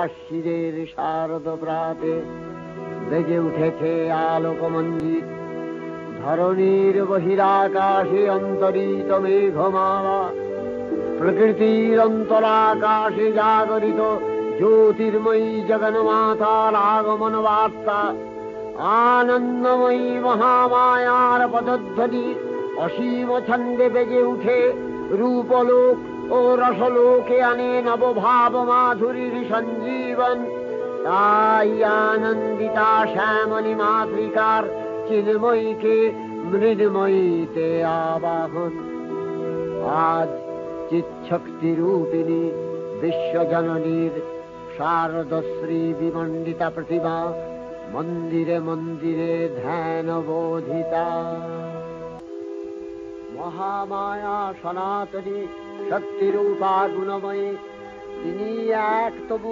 আশ্বিনের শারদ প্রাতে বেজে উঠেছে আলোকমঞ্জিত। ধরণীর বহিরাকাশে অন্তরিত মেঘমালা, প্রকৃতির অন্তরাকাশে জাগরিত জ্যোতির্ময়ী জগন্মাতার আগমন বার্তা। আনন্দময়ী মহামায়ার পদধ্বনি অসীম ছন্দে বেজে উঠে রূপলোক ও রসলোকে আনে নবভাব মাধুরীর সঞ্জীবন। তাই আনন্দিতা শ্যামলী মাতৃকার চিন্ময়ীকে মৃন্ময়ীতে আবাহন। আজ চিৎশক্তি রূপিণী বিশ্বজননীর শারদশ্রী বিমণ্ডিতা প্রতিমা মন্দিরে মন্দিরে ধ্যান বোধিতা। মহামায়া সনাতনী শক্তিরূপা গুণময়ী, তিনি এক তবু